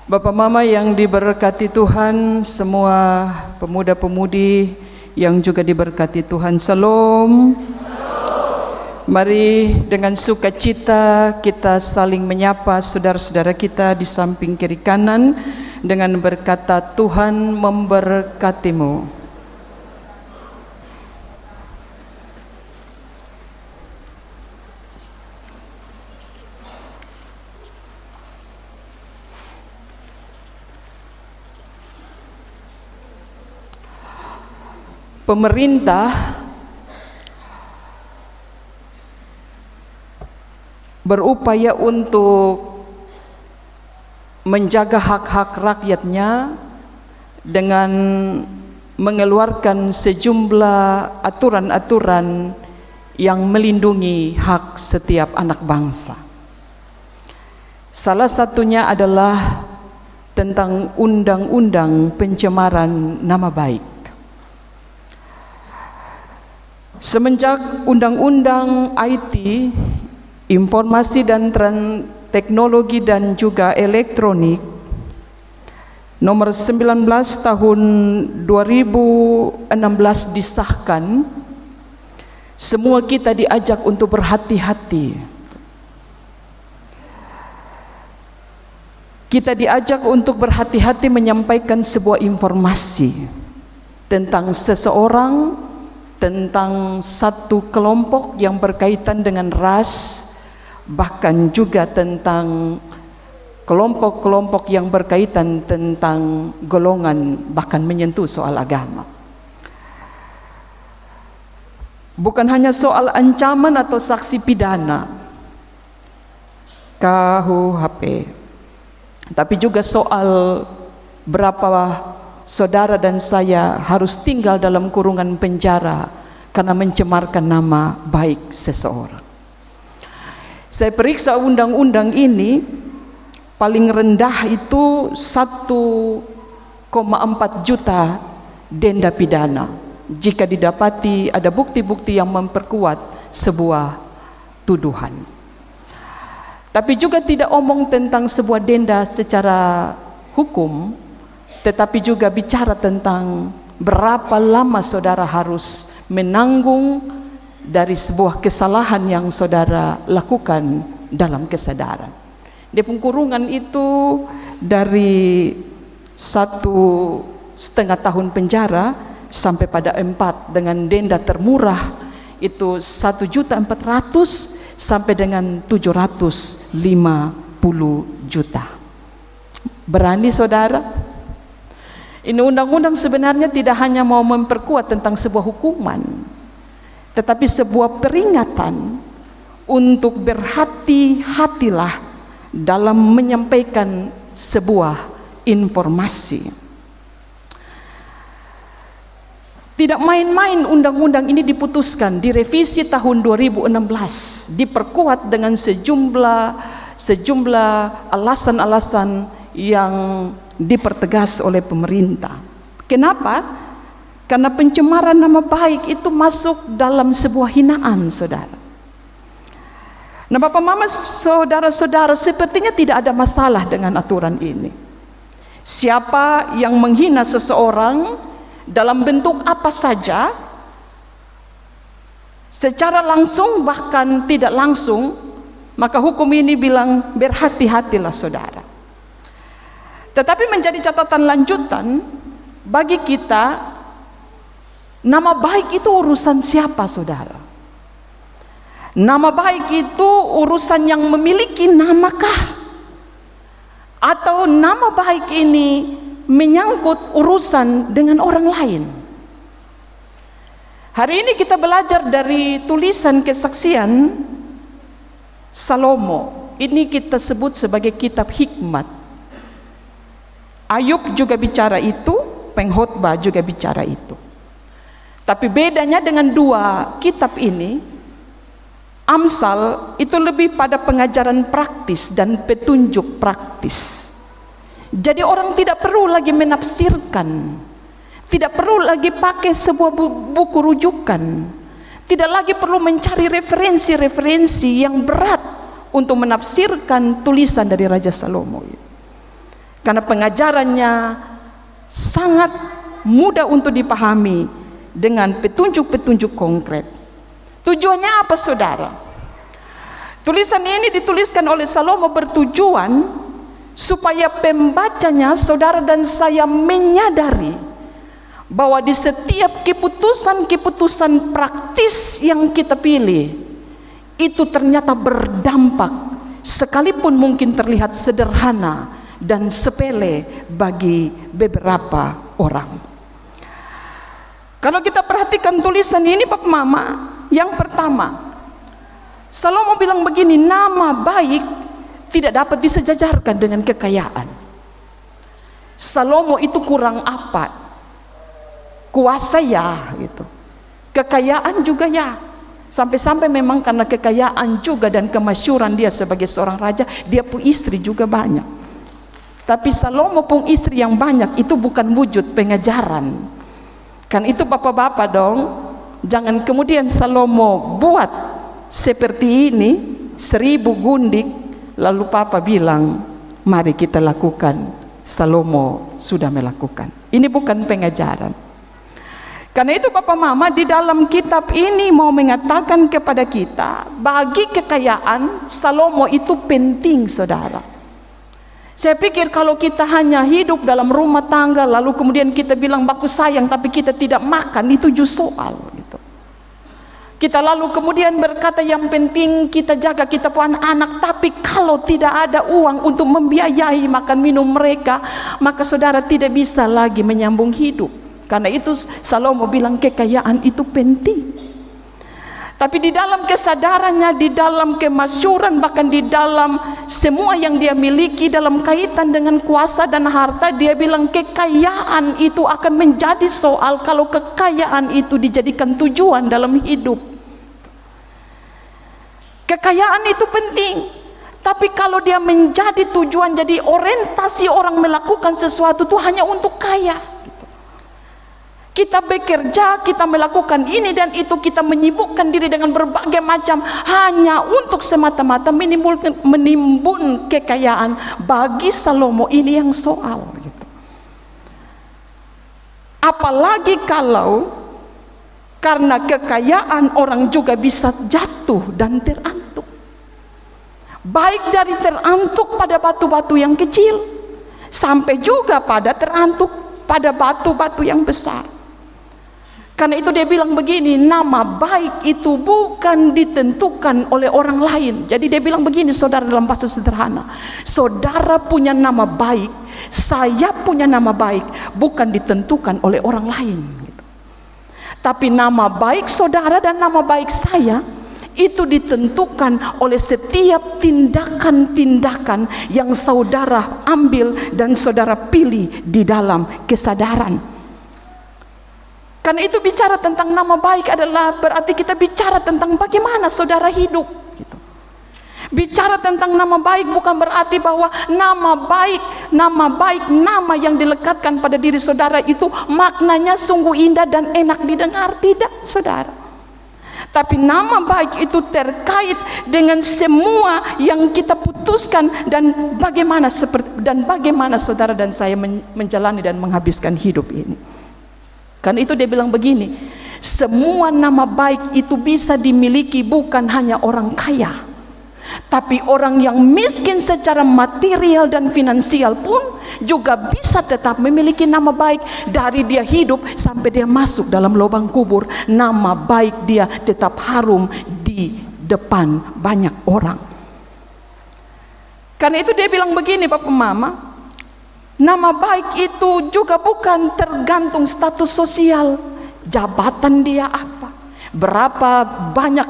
Bapak Mama yang diberkati Tuhan, semua pemuda-pemudi yang juga diberkati Tuhan, Salam. Mari dengan sukacita kita saling menyapa saudara-saudara kita di samping kiri kanan dengan berkata, Tuhan memberkatimu. Pemerintah berupaya untuk menjaga hak-hak rakyatnya dengan mengeluarkan sejumlah aturan-aturan yang melindungi hak setiap anak bangsa. Salah satunya adalah tentang undang-undang pencemaran nama baik. Semenjak Undang-Undang IT, Informasi dan Teknologi dan juga Elektronik nomor 19 tahun 2016 disahkan, semua kita diajak untuk berhati-hati. Kita diajak untuk berhati-hati menyampaikan sebuah informasi tentang seseorang, tentang satu kelompok yang berkaitan dengan ras, bahkan juga tentang kelompok-kelompok yang berkaitan tentang golongan, bahkan menyentuh soal agama. Bukan hanya soal ancaman atau saksi pidana KUHP, tapi juga soal berapa saudara dan saya harus tinggal dalam kurungan penjara karena mencemarkan nama baik seseorang. Saya periksa undang-undang ini, paling rendah itu 1,4 juta denda pidana jika didapati ada bukti-bukti yang memperkuat sebuah tuduhan. Tapi juga tidak omong tentang sebuah denda secara hukum, tetapi juga bicara tentang berapa lama saudara harus menanggung dari sebuah kesalahan yang saudara lakukan dalam kesadaran. Di kurungan itu dari 1,5 tahun penjara sampai pada 4, dengan denda termurah itu 1.400.000 sampai dengan 750 juta. Berani saudara? Ini undang-undang sebenarnya tidak hanya mau memperkuat tentang sebuah hukuman, tetapi sebuah peringatan untuk berhati-hatilah dalam menyampaikan sebuah informasi. Tidak main-main undang-undang ini diputuskan, direvisi tahun 2016, diperkuat dengan sejumlah alasan-alasan yang dipertegas oleh pemerintah. Kenapa? Karena pencemaran nama baik itu masuk dalam sebuah hinaan, saudara. Nah, Bapak Mama, saudara-saudara, sepertinya tidak ada masalah dengan aturan ini. Siapa yang menghina seseorang dalam bentuk apa saja, secara langsung bahkan tidak langsung, maka hukum ini bilang berhati-hatilah saudara. Tetapi menjadi catatan lanjutan bagi kita, nama baik itu urusan siapa, saudara? Nama baik itu urusan yang memiliki namakah? Atau nama baik ini menyangkut urusan dengan orang lain? Hari ini kita belajar dari tulisan kesaksian Salomo. Ini kita sebut sebagai kitab hikmat. Ayub juga bicara itu, pengkhotbah juga bicara itu. Tapi bedanya dengan dua kitab ini, Amsal itu lebih pada pengajaran praktis dan petunjuk praktis. Jadi orang tidak perlu lagi menafsirkan, tidak perlu lagi pakai sebuah buku rujukan, tidak lagi perlu mencari referensi-referensi yang berat untuk menafsirkan tulisan dari Raja Salomo. karena pengajarannya sangat mudah untuk dipahami dengan petunjuk-petunjuk konkret. Tujuannya apa, saudara? Tulisan ini dituliskan oleh Salomo bertujuan supaya pembacanya, saudara dan saya, menyadari bahwa di setiap keputusan-keputusan praktis yang kita pilih itu ternyata berdampak, sekalipun mungkin terlihat sederhana dan sepele bagi beberapa orang. Kalau kita perhatikan tulisan ini, Bapak Mama, yang pertama, Salomo bilang begini, nama baik tidak dapat disejajarkan dengan kekayaan. Salomo itu kurang apa? Kuasa ya, gitu. Kekayaan juga ya. Sampai-sampai memang karena kekayaan juga dan kemasyhuran dia sebagai seorang raja, dia pun istri juga banyak. Tapi Salomo pun istri yang banyak itu bukan wujud pengajaran. Kan itu bapak-bapak dong. Jangan kemudian Salomo buat seperti ini 1000 gundik lalu papa bilang mari kita lakukan. Salomo sudah melakukan. Ini bukan pengajaran. Karena itu Bapak Mama, di dalam kitab ini mau mengatakan kepada kita, bagi kekayaan Salomo itu penting, saudara. Saya pikir kalau kita hanya hidup dalam rumah tangga lalu kemudian kita bilang baku sayang tapi kita tidak makan, itu justru soal gitu. Kita lalu kemudian berkata yang penting kita jaga kita punya anak, tapi kalau tidak ada uang untuk membiayai makan minum mereka, maka saudara tidak bisa lagi menyambung hidup. Karena itu Salomo bilang kekayaan itu penting. Tapi di dalam kesadarannya, di dalam kemasyhuran, bahkan di dalam semua yang dia miliki dalam kaitan dengan kuasa dan harta, dia bilang kekayaan itu akan menjadi soal kalau kekayaan itu dijadikan tujuan dalam hidup. Kekayaan itu penting, tapi kalau dia menjadi tujuan, jadi orientasi orang melakukan sesuatu itu hanya untuk kaya. Kita bekerja, kita melakukan ini dan itu, kita menyibukkan diri dengan berbagai macam hanya untuk semata-mata menimbun kekayaan. Bagi Salomo ini yang soal gitu. Apalagi kalau karena kekayaan orang juga bisa jatuh dan terantuk. Baik dari terantuk pada batu-batu yang kecil sampai juga pada terantuk pada batu-batu yang besar. Karena itu dia bilang begini, nama baik itu bukan ditentukan oleh orang lain. Jadi dia bilang begini, saudara, dalam bahasa sederhana, saudara punya nama baik, saya punya nama baik, bukan ditentukan oleh orang lain gitu. Tapi nama baik saudara dan nama baik saya itu ditentukan oleh setiap tindakan-tindakan yang saudara ambil dan saudara pilih di dalam kesadaran. Karena itu bicara tentang nama baik adalah berarti kita bicara tentang bagaimana saudara hidup gitu. Bicara tentang nama baik bukan berarti bahwa nama baik, nama yang dilekatkan pada diri saudara itu maknanya sungguh indah dan enak didengar, tidak, saudara. Tapi nama baik itu terkait dengan semua yang kita putuskan dan bagaimana saudara dan saya menjalani dan menghabiskan hidup ini. Karena itu dia bilang begini, semua nama baik itu bisa dimiliki bukan hanya orang kaya, tapi orang yang miskin secara material dan finansial pun juga bisa tetap memiliki nama baik. Dari dia hidup sampai dia masuk dalam lubang kubur, nama baik dia tetap harum di depan banyak orang. Karena itu dia bilang begini, Bapak Mama, nama baik itu juga bukan tergantung status sosial, jabatan dia apa, berapa banyak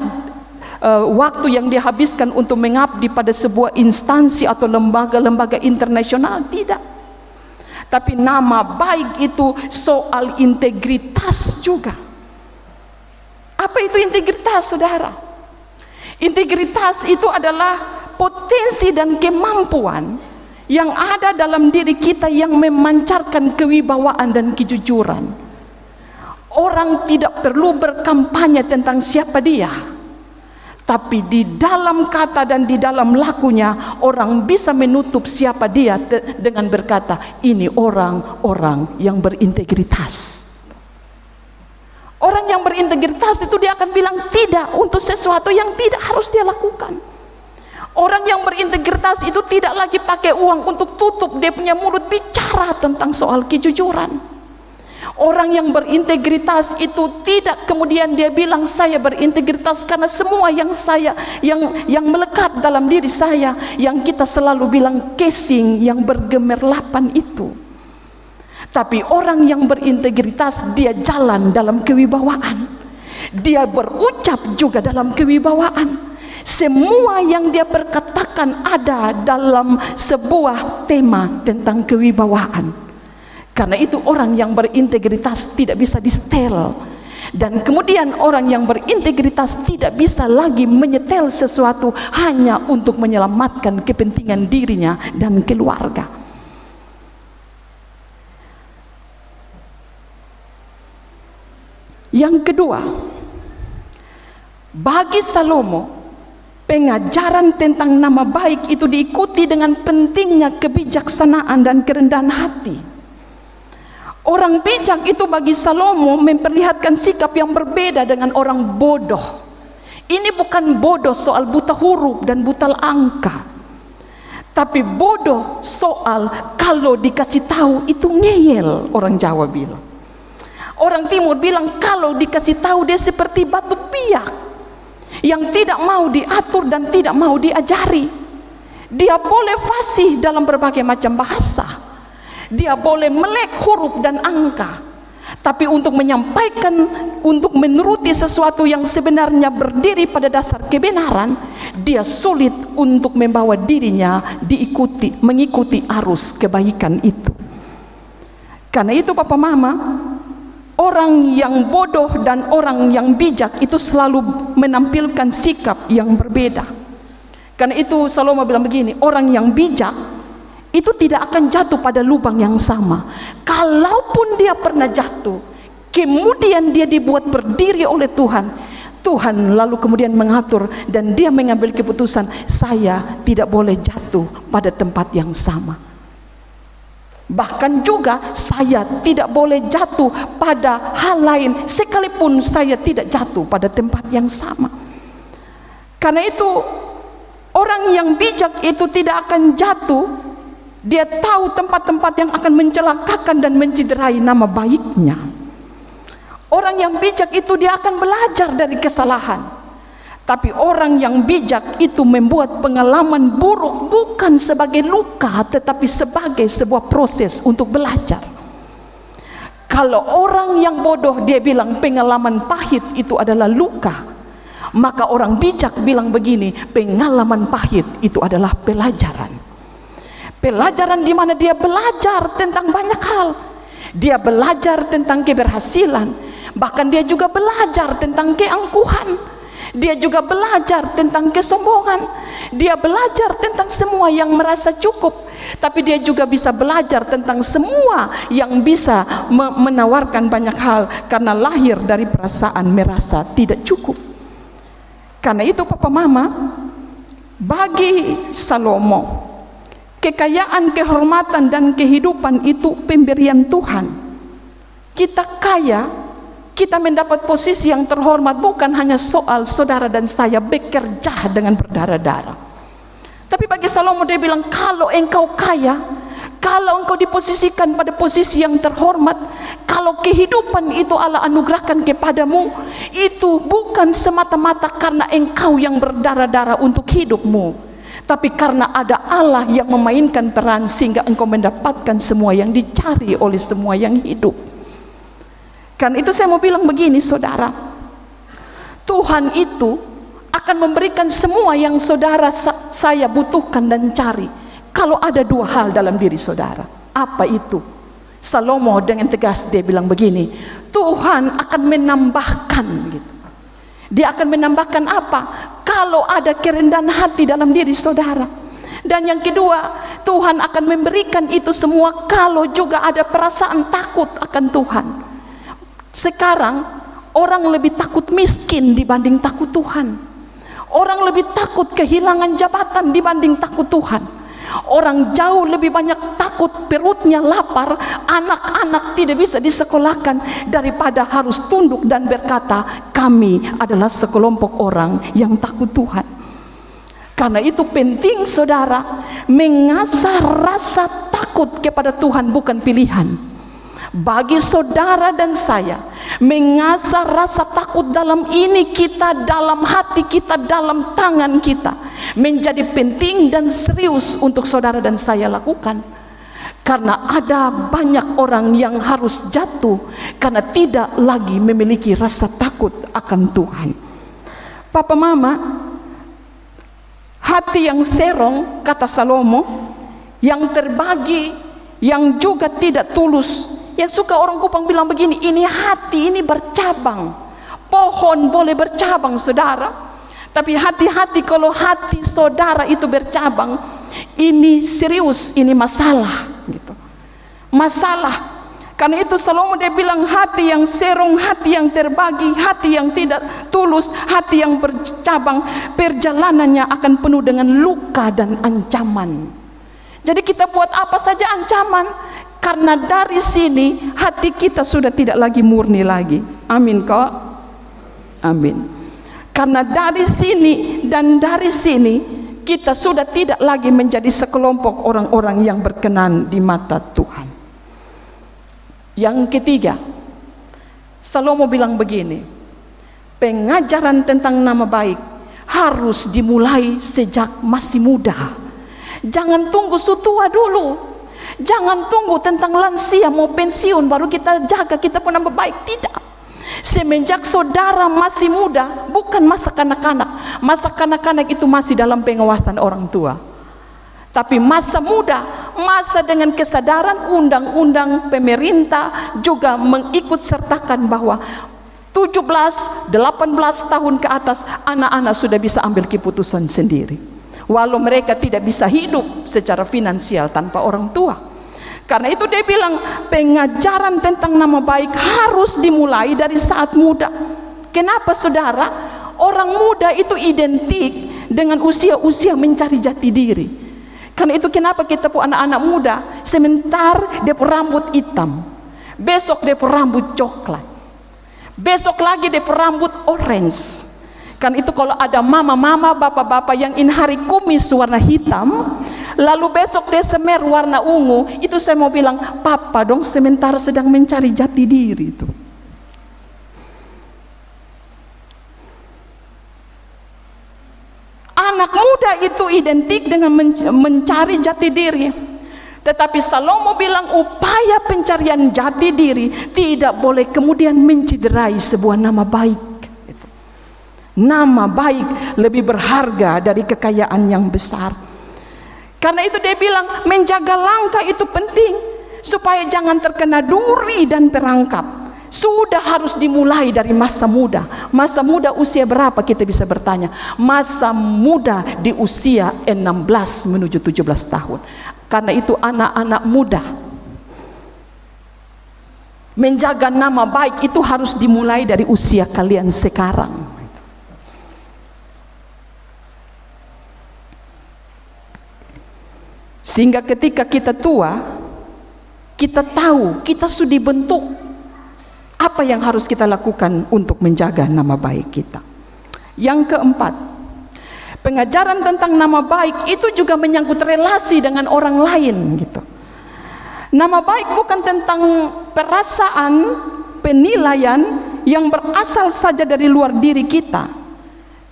waktu yang dihabiskan untuk mengabdi pada sebuah instansi atau lembaga-lembaga internasional, tidak. Tapi nama baik itu soal integritas juga. Apa itu integritas, saudara? Integritas itu adalah potensi dan kemampuan yang ada dalam diri kita yang memancarkan kewibawaan dan kejujuran. Orang tidak perlu berkampanye tentang siapa dia, Tapi di dalam kata dan di dalam lakunya orang bisa menutup siapa dia dengan berkata, ini orang-orang yang berintegritas. Orang yang berintegritas itu dia akan bilang tidak untuk sesuatu yang tidak harus dia lakukan. Orang yang berintegritas itu tidak lagi pakai uang untuk tutup dia punya mulut bicara tentang soal kejujuran. Orang yang berintegritas itu tidak kemudian dia bilang saya berintegritas karena semua yang melekat dalam diri saya, yang kita selalu bilang casing yang bergemerlapan itu. Tapi orang yang berintegritas dia jalan dalam kewibawaan, dia berucap juga dalam kewibawaan. Semua yang dia perkatakan ada dalam sebuah tema tentang kewibawaan. Karena itu orang yang berintegritas tidak bisa disetel. Dan kemudian orang yang berintegritas tidak bisa lagi menyetel sesuatu hanya untuk menyelamatkan kepentingan dirinya dan keluarga. Yang kedua, bagi Salomo, pengajaran tentang nama baik itu diikuti dengan pentingnya kebijaksanaan dan kerendahan hati. Orang bijak itu bagi Salomo memperlihatkan sikap yang berbeda dengan orang bodoh. Ini bukan bodoh soal buta huruf dan buta angka, tapi bodoh soal kalau dikasih tahu itu ngeyel, orang Jawa bilang. Orang Timur bilang kalau dikasih tahu dia seperti batu piak yang tidak mau diatur dan tidak mau diajari. Dia boleh fasih dalam berbagai macam bahasa, dia boleh melek huruf dan angka, tapi untuk menyampaikan, untuk menuruti sesuatu yang sebenarnya berdiri pada dasar kebenaran, dia sulit untuk membawa dirinya mengikuti arus kebaikan itu. Karena itu Papa Mama, orang yang bodoh dan orang yang bijak itu selalu menampilkan sikap yang berbeda. Karena itu Salomo bilang begini, orang yang bijak itu tidak akan jatuh pada lubang yang sama. Kalaupun dia pernah jatuh, kemudian dia dibuat berdiri oleh Tuhan, Tuhan lalu kemudian mengatur dan dia mengambil keputusan, saya tidak boleh jatuh pada tempat yang sama. Bahkan juga saya tidak boleh jatuh pada hal lain, sekalipun saya tidak jatuh pada tempat yang sama. Karena itu orang yang bijak itu tidak akan jatuh. Dia tahu tempat-tempat yang akan mencelakakan dan mencederai nama baiknya. Orang yang bijak itu dia akan belajar dari kesalahan. Tapi orang yang bijak itu membuat pengalaman buruk bukan sebagai luka, tetapi sebagai sebuah proses untuk belajar. Kalau orang yang bodoh dia bilang pengalaman pahit itu adalah luka, maka orang bijak bilang begini, pengalaman pahit itu adalah pelajaran. Pelajaran di mana dia belajar tentang banyak hal. Dia belajar tentang keberhasilan, bahkan dia juga belajar tentang keangkuhan. Dia juga belajar tentang kesombongan. Dia belajar tentang semua yang merasa cukup, tapi dia juga bisa belajar tentang semua yang bisa menawarkan banyak hal karena lahir dari perasaan merasa tidak cukup. Karena itu Papa Mama, bagi Salomo, kekayaan, kehormatan, dan kehidupan itu pemberian Tuhan. Kita kaya, kita mendapat posisi yang terhormat bukan hanya soal saudara dan saya bekerja dengan berdarah-darah. Tapi bagi Salomo dia bilang, kalau engkau kaya, kalau engkau diposisikan pada posisi yang terhormat, kalau kehidupan itu Allah anugerahkan kepadamu, itu bukan semata-mata karena engkau yang berdarah-darah untuk hidupmu, tapi karena ada Allah yang memainkan peran sehingga engkau mendapatkan semua yang dicari oleh semua yang hidup. Karena itu saya mau bilang begini saudara, Tuhan itu akan memberikan semua yang saudara saya butuhkan dan cari, kalau ada dua hal dalam diri saudara. Apa itu? Salomo dengan tegas dia bilang begini, Tuhan akan menambahkan gitu. Dia akan menambahkan apa? Kalau ada kerendahan hati dalam diri saudara. Dan yang kedua, Tuhan akan memberikan itu semua kalau juga ada perasaan takut akan Tuhan. Sekarang orang lebih takut miskin dibanding takut Tuhan. Orang lebih takut kehilangan jabatan dibanding takut Tuhan. Orang jauh lebih banyak takut perutnya lapar, anak-anak tidak bisa disekolahkan, daripada harus tunduk dan berkata, kami adalah sekelompok orang yang takut Tuhan. Karena itu penting saudara, mengasah rasa takut kepada Tuhan bukan pilihan. Bagi saudara dan saya, mengasah rasa takut dalam ini kita, dalam hati kita, dalam tangan kita, menjadi penting dan serius untuk saudara dan saya lakukan. Karena ada banyak orang yang harus jatuh karena tidak lagi memiliki rasa takut akan Tuhan. Papa mama, hati yang serong, kata Salomo, yang terbagi, yang juga tidak tulus. Yang suka orang Kupang bilang begini, ini hati ini bercabang. Pohon boleh bercabang saudara, tapi hati-hati kalau hati saudara itu bercabang, ini serius, ini masalah gitu. Masalah. Karena itu Salomo dia bilang, hati yang serong, hati yang terbagi, hati yang tidak tulus, hati yang bercabang, perjalanannya akan penuh dengan luka dan ancaman. Jadi kita buat apa saja ancaman, karena dari sini hati kita sudah tidak lagi murni lagi. Amin kok? Amin. Karena dari sini dan dari sini kita sudah tidak lagi menjadi sekelompok orang-orang yang berkenan di mata Tuhan. Yang ketiga, Salomo bilang begini, pengajaran tentang nama baik harus dimulai sejak masih muda. Jangan tunggu sutua dulu. Jangan tunggu tentang lansia mau pensiun baru kita jaga kita pun nama baik. Tidak. Semenjak saudara masih muda, bukan masa kanak-kanak. Masa kanak-kanak itu masih dalam pengawasan orang tua. Tapi masa muda, masa dengan kesadaran undang-undang pemerintah juga mengikut sertakan bahwa 17, 18 tahun ke atas anak-anak sudah bisa ambil keputusan sendiri. Walau mereka tidak bisa hidup secara finansial tanpa orang tua. Karena itu dia bilang pengajaran tentang nama baik harus dimulai dari saat muda. Kenapa saudara? Orang muda itu identik dengan usia-usia mencari jati diri. Karena itu kenapa kita pun anak-anak muda, sebentar dia pun rambut hitam, besok dia pun rambut coklat, besok lagi dia pun rambut orange. Kan itu kalau ada mama-mama, bapak-bapak yang in hari kumis warna hitam, lalu besok dia semer warna ungu, itu saya mau bilang, papa dong sementara sedang mencari jati diri itu. Anak muda itu identik dengan mencari jati diri. Tetapi Salomo bilang upaya pencarian jati diri tidak boleh kemudian menciderai sebuah nama baik. Nama baik lebih berharga dari kekayaan yang besar. Karena itu dia bilang menjaga langkah itu penting supaya jangan terkena duri dan perangkap. Sudah harus dimulai dari masa muda. Masa muda usia berapa kita bisa bertanya? Masa muda di usia 16 menuju 17 tahun. Karena itu anak-anak muda, menjaga nama baik itu harus dimulai dari usia kalian sekarang. Sehingga ketika kita tua, kita tahu kita sudah dibentuk apa yang harus kita lakukan untuk menjaga nama baik kita. Yang keempat, pengajaran tentang nama baik itu juga menyangkut relasi dengan orang lain gitu. Nama baik bukan tentang perasaan, penilaian yang berasal saja dari luar diri kita,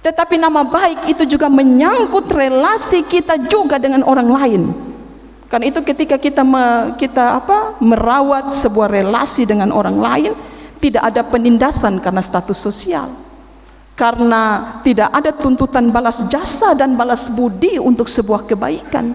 tetapi nama baik itu juga menyangkut relasi kita juga dengan orang lain. Karena itu ketika kita merawat sebuah relasi dengan orang lain, tidak ada penindasan karena status sosial, karena tidak ada tuntutan balas jasa dan balas budi untuk sebuah kebaikan.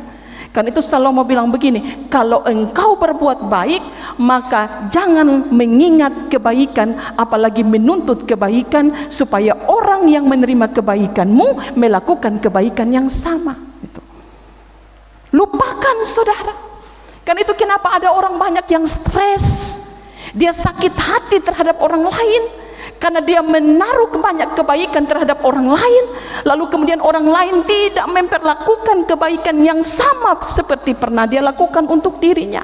Karena itu Salomo bilang begini, kalau engkau berbuat baik, maka jangan mengingat kebaikan, apalagi menuntut kebaikan, supaya orang yang menerima kebaikanmu melakukan kebaikan yang sama. Lupakan saudara. Karena itu kenapa ada orang banyak yang stres, dia sakit hati terhadap orang lain, Karena dia menaruh banyak kebaikan terhadap orang lain, lalu kemudian orang lain tidak memperlakukan kebaikan yang sama seperti pernah dia lakukan untuk dirinya.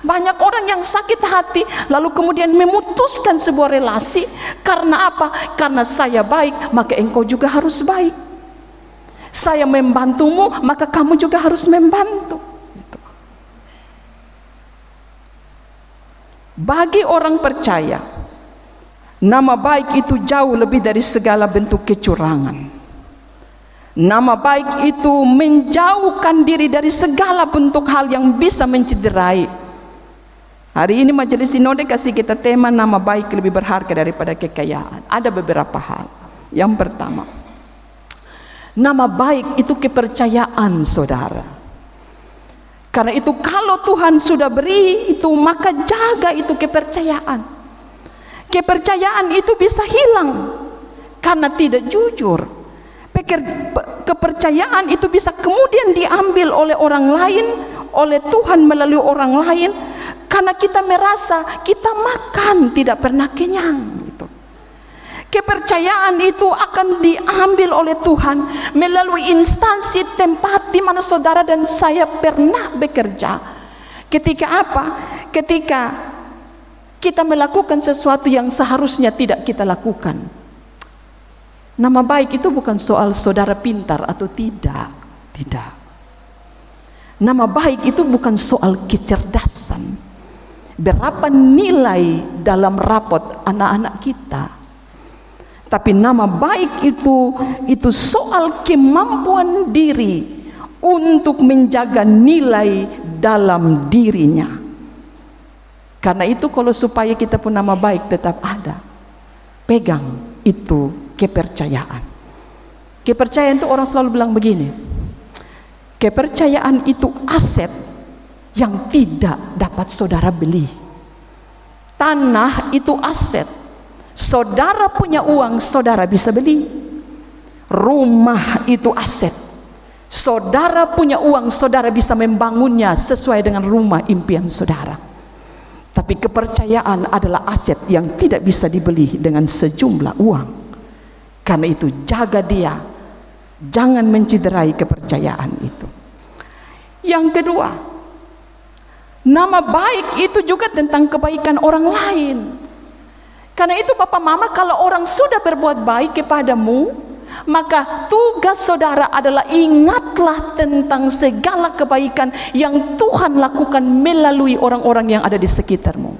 Banyak orang yang sakit hati lalu kemudian memutuskan sebuah relasi. Karena apa? Karena saya baik, maka engkau juga harus baik. Saya membantumu, maka kamu juga harus membantu. Bagi orang percaya, nama baik itu jauh lebih dari segala bentuk kecurangan. Nama baik itu menjauhkan diri dari segala bentuk hal yang bisa mencederai. Hari ini majelis sinode kasih kita tema nama baik lebih berharga daripada kekayaan. Ada beberapa hal. Yang pertama, nama baik itu kepercayaan saudara. Karena itu kalau Tuhan sudah beri itu, maka jaga itu kepercayaan. Kepercayaan itu bisa hilang karena tidak jujur. Kepercayaan itu bisa kemudian diambil oleh orang lain, oleh Tuhan melalui orang lain, karena kita merasa kita makan tidak pernah kenyang. Kepercayaan itu akan diambil oleh Tuhan melalui instansi tempat di mana saudara dan saya pernah bekerja. Ketika apa? Ketika kita melakukan sesuatu yang seharusnya tidak kita lakukan. Nama baik itu bukan soal saudara pintar atau tidak. Tidak. Nama baik itu bukan soal kecerdasan. Berapa nilai dalam rapot anak-anak kita. Tapi nama baik itu soal kemampuan diri untuk menjaga nilai dalam dirinya. Karena itu kalau supaya kita pun nama baik tetap ada, pegang itu kepercayaan. Kepercayaan itu orang selalu bilang begini, kepercayaan itu aset yang tidak dapat saudara beli. Tanah itu aset. Saudara punya uang, saudara bisa beli. Rumah itu aset. Saudara punya uang, saudara bisa membangunnya sesuai dengan rumah impian saudara. Tapi kepercayaan adalah aset yang tidak bisa dibeli dengan sejumlah uang. Karena itu jaga dia, jangan mencederai kepercayaan itu. Yang kedua, nama baik itu juga tentang kebaikan orang lain. Karena itu Bapak Mama, kalau orang sudah berbuat baik kepadamu, maka tugas saudara adalah ingatlah tentang segala kebaikan yang Tuhan lakukan melalui orang-orang yang ada di sekitarmu.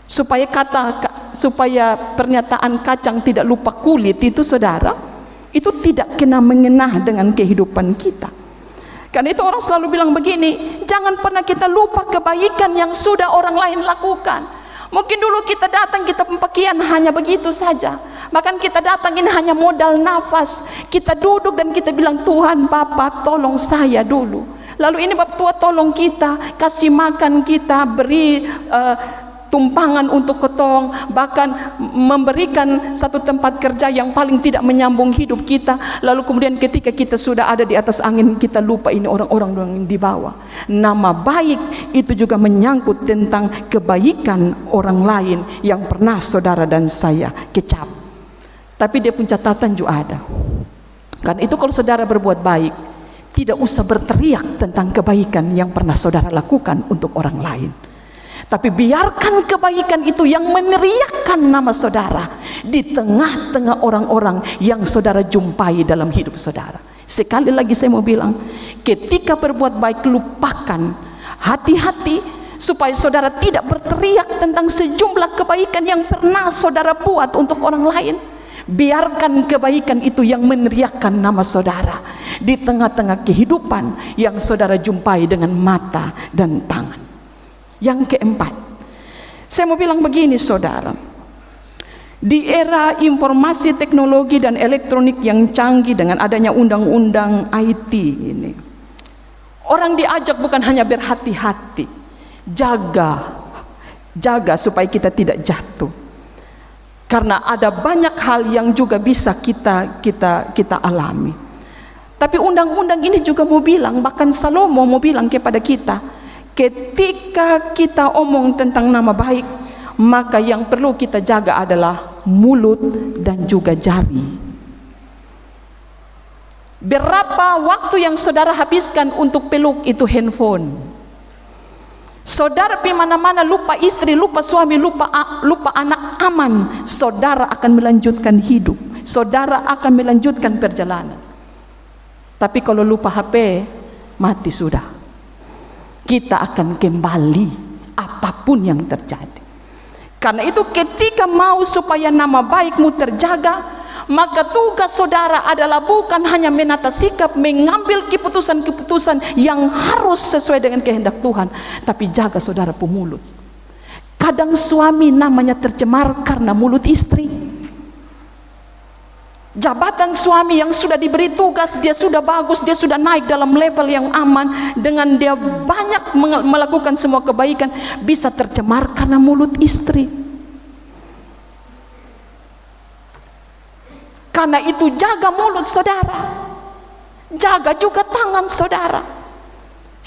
Supaya pernyataan kacang tidak lupa kulit itu saudara, itu tidak kena mengenah dengan kehidupan kita. Karena itu orang selalu bilang begini, jangan pernah kita lupa kebaikan yang sudah orang lain lakukan. Mungkin dulu kita datang, kita pembagian hanya begitu saja. Bahkan kita datang ini hanya modal nafas. Kita duduk dan kita bilang, Tuhan Bapa tolong saya dulu. Lalu ini Bapak Tua tolong kita, kasih makan kita, beri tumpangan untuk ketong, bahkan memberikan satu tempat kerja yang paling tidak menyambung hidup kita. Lalu kemudian ketika kita sudah ada di atas angin, kita lupa ini orang-orang yang di bawah. Nama baik itu juga menyangkut tentang kebaikan orang lain yang pernah saudara dan saya kecap. Tapi dia pun catatan juga ada. Karena itu kalau saudara berbuat baik, tidak usah berteriak tentang kebaikan yang pernah saudara lakukan untuk orang lain. Tapi biarkan kebaikan itu yang meneriakkan nama saudara di tengah-tengah orang-orang yang saudara jumpai dalam hidup saudara. Sekali lagi saya mau bilang, ketika berbuat baik lupakan, hati-hati supaya saudara tidak berteriak tentang sejumlah kebaikan yang pernah saudara buat untuk orang lain. Biarkan kebaikan itu yang meneriakkan nama saudara di tengah-tengah kehidupan yang saudara jumpai dengan mata dan tangan. Yang keempat, saya mau bilang begini saudara, di era informasi teknologi dan elektronik yang canggih dengan adanya undang-undang IT ini, orang diajak bukan hanya berhati-hati, jaga supaya kita tidak jatuh, karena ada banyak hal yang juga bisa kita alami. Tapi undang-undang ini juga mau bilang, bahkan Salomo mau bilang kepada kita, ketika kita omong tentang nama baik, maka yang perlu kita jaga adalah mulut dan juga jari. Berapa waktu yang saudara habiskan untuk peluk itu handphone? Saudara pergi mana-mana lupa istri, lupa suami, lupa anak, aman. Saudara akan melanjutkan hidup, saudara akan melanjutkan perjalanan. Tapi kalau lupa HP, mati sudah. Kita akan kembali apapun yang terjadi. Karena itu ketika mau supaya nama baikmu terjaga, maka tugas saudara adalah bukan hanya menata sikap, mengambil keputusan-keputusan yang harus sesuai dengan kehendak Tuhan, tapi jaga saudara pemulut. Kadang suami namanya tercemar karena mulut istri. Jabatan suami yang sudah diberi tugas, dia sudah bagus, dia sudah naik dalam level yang aman, dengan dia banyak melakukan semua kebaikan, bisa tercemar karena mulut istri. Karena itu jaga mulut saudara, jaga juga tangan saudara.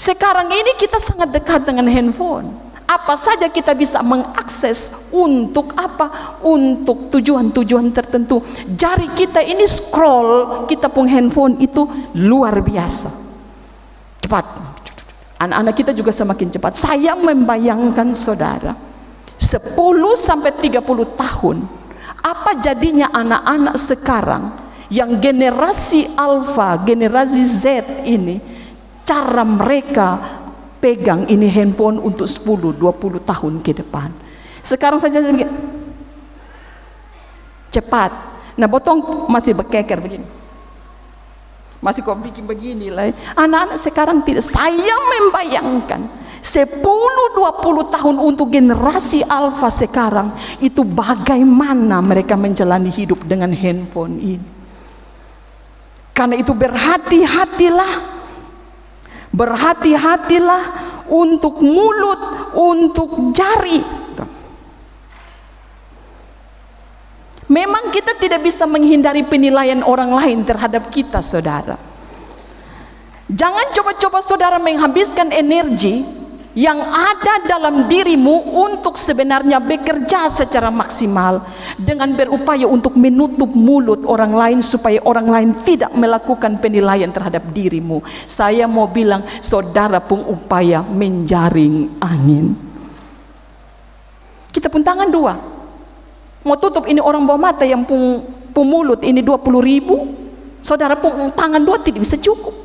Sekarang ini kita sangat dekat dengan handphone. Apa saja kita bisa mengakses, untuk apa? Untuk tujuan-tujuan tertentu. Jari kita ini scroll, kita pun handphone itu luar biasa cepat. Anak-anak kita juga semakin cepat. Saya membayangkan saudara 10 sampai 30 tahun, apa jadinya anak-anak sekarang yang generasi alfa, generasi Z ini, cara mereka pegang ini handphone untuk 10-20 tahun ke depan. Sekarang saja cepat. Nah, botong masih berkeker begini, masih kok bikin begini lah. Anak-anak sekarang tidak. Saya membayangkan 10-20 tahun untuk generasi alfa sekarang itu bagaimana mereka menjalani hidup dengan handphone ini. Karena itu berhati-hatilah untuk mulut, untuk jari. Memang kita tidak bisa menghindari penilaian orang lain terhadap kita, saudara. Jangan coba-coba saudara menghabiskan energi yang ada dalam dirimu untuk sebenarnya bekerja secara maksimal dengan berupaya untuk menutup mulut orang lain supaya orang lain tidak melakukan penilaian terhadap dirimu. Saya mau bilang, saudara pun upaya menjaring angin. Kita pun tangan dua, mau tutup ini orang bawa mata yang pemulut ini 20.000, saudara pun tangan dua tidak bisa cukup.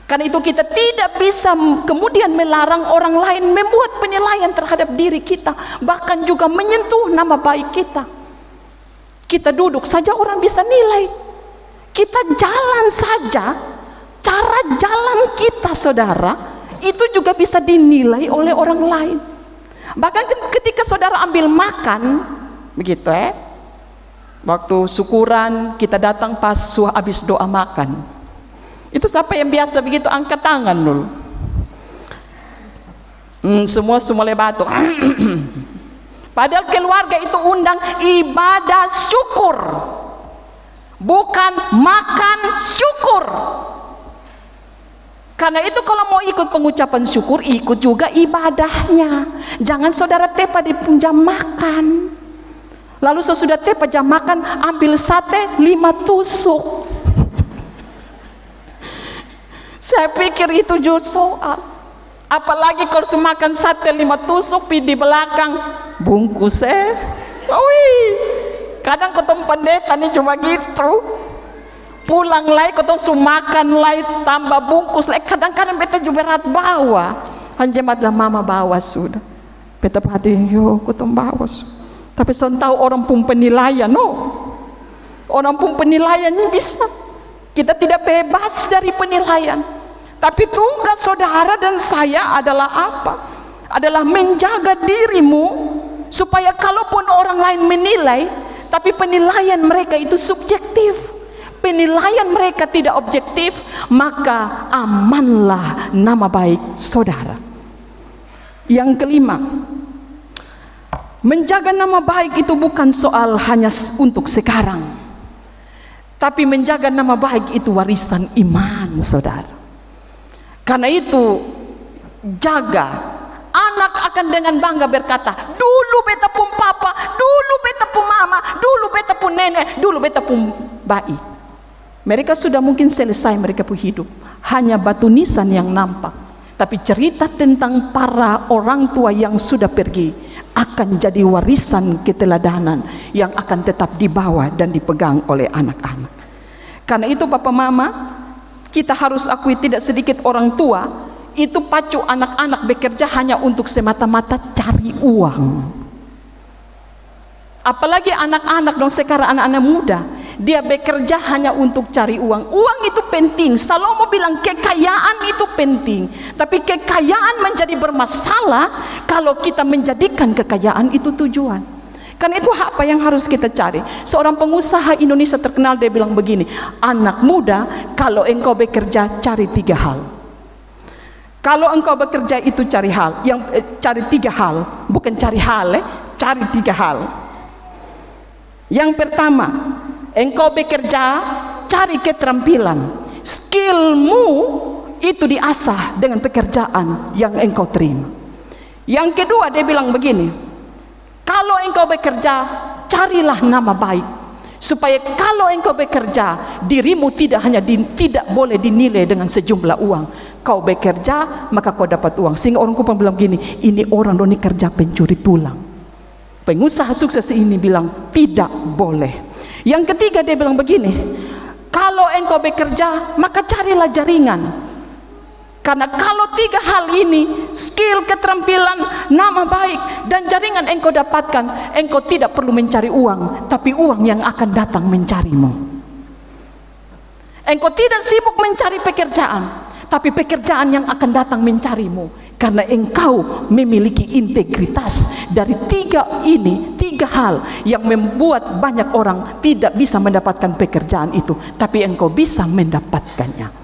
Karena itu kita tidak bisa kemudian melarang orang lain membuat penilaian terhadap diri kita, bahkan juga menyentuh nama baik kita. Kita duduk saja orang bisa nilai, kita jalan saja, cara jalan kita saudara itu juga bisa dinilai oleh orang lain. Bahkan ketika saudara ambil makan begitu waktu syukuran kita datang pas habis doa makan, itu siapa yang biasa begitu angkat tangan dulu. Semua lebato. Padahal keluarga itu undang ibadah syukur, bukan makan syukur. Karena itu kalau mau ikut pengucapan syukur, ikut juga ibadahnya. Jangan saudara tepa di jam makan, lalu sesudah tepa jam makan ambil sate 5 tusuk. Saya pikir itu juga soal. Apalagi kalau semakan sate 5 tusuk di belakang bungkus kadang ketemu pendeta nih cuma gitu. Pulang lagi ketemu sumakan lagi tambah bungkus lagi. Kadang-kadang beta juga berat bawa. Hanjematlah mama bawa sudah. Beta perhatiin, yo ketemu bawa. Tapi saya tahu orang pun penilaian, orang pun penilaian bisa. Kita tidak bebas dari penilaian. Tapi tugas saudara dan saya adalah apa? Adalah menjaga dirimu supaya kalaupun orang lain menilai, tapi penilaian mereka itu subjektif, penilaian mereka tidak objektif, maka amanlah nama baik saudara. Yang kelima, menjaga nama baik itu bukan soal hanya untuk sekarang, tapi menjaga nama baik itu warisan iman saudara. Karena itu jaga. Anak akan dengan bangga berkata, dulu beta pun papa, dulu beta pun mama, dulu beta pun nenek, dulu beta pun bayi. Mereka sudah mungkin selesai mereka pun hidup, hanya batu nisan yang nampak. Tapi cerita tentang para orang tua yang sudah pergi akan jadi warisan keteladanan yang akan tetap dibawa dan dipegang oleh anak-anak. Karena itu Bapak Mama, kita harus akui tidak sedikit orang tua itu pacu anak-anak bekerja hanya untuk semata-mata cari uang. Apalagi anak-anak dong sekarang, anak-anak muda, dia bekerja hanya untuk cari uang. Uang itu penting. Salomo bilang kekayaan itu penting, tapi kekayaan menjadi bermasalah kalau kita menjadikan kekayaan itu tujuan. Karena itu apa yang harus kita cari. Seorang pengusaha Indonesia terkenal, dia bilang begini, anak muda, kalau engkau bekerja cari 3 hal. Kalau engkau bekerja itu cari hal, cari 3 hal, bukan cari hal, cari 3 hal. Yang pertama, engkau bekerja cari keterampilan. Skillmu itu diasah dengan pekerjaan yang engkau terima. Yang kedua, dia bilang begini, kalau engkau bekerja carilah nama baik, supaya kalau engkau bekerja dirimu tidak boleh dinilai dengan sejumlah uang. Kau bekerja maka kau dapat uang. Sehingga orang Kupang bilang begini, ini orang doni kerja pencuri tulang. Pengusaha sukses ini bilang tidak boleh. Yang ketiga, dia bilang begini, kalau engkau bekerja maka carilah jaringan. Karena kalau 3 hal ini, skill, keterampilan, nama baik, dan jaringan engkau dapatkan, engkau tidak perlu mencari uang, tapi uang yang akan datang mencarimu. Engkau tidak sibuk mencari pekerjaan, tapi pekerjaan yang akan datang mencarimu. Karena engkau memiliki integritas. Dari 3 hal yang membuat banyak orang tidak bisa mendapatkan pekerjaan itu, tapi engkau bisa mendapatkannya.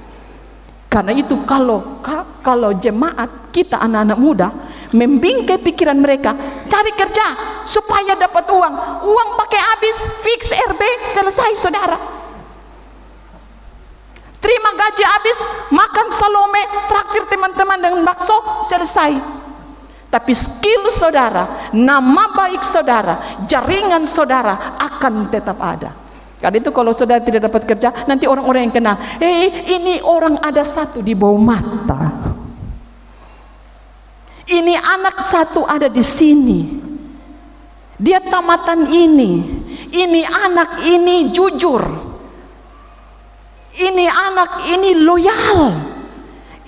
Karena itu kalau jemaat kita anak-anak muda membingkai pikiran mereka, cari kerja supaya dapat uang. Uang pakai habis, fix RB, selesai saudara. Terima gaji habis, makan Salome, traktir teman-teman dengan bakso, selesai. Tapi skill saudara, nama baik saudara, jaringan saudara akan tetap ada. Karena itu kalau saudara tidak dapat kerja, nanti orang-orang yang kenal, ini orang ada satu di bawah mata, ini anak satu ada di sini, dia tamatan ini anak ini jujur, ini anak ini loyal,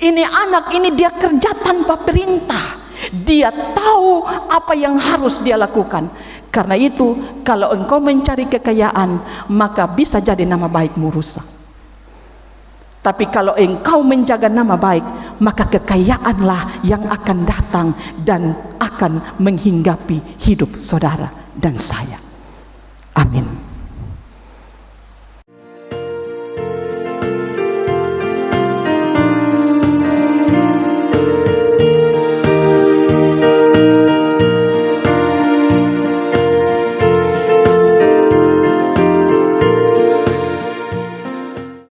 ini anak ini dia kerja tanpa perintah, dia tahu apa yang harus dia lakukan. Karena itu kalau engkau mencari kekayaan, maka bisa jadi nama baikmu rusak. Tapi kalau engkau menjaga nama baik, maka kekayaanlah yang akan datang dan akan menghinggapi hidup saudara dan saya. Amin.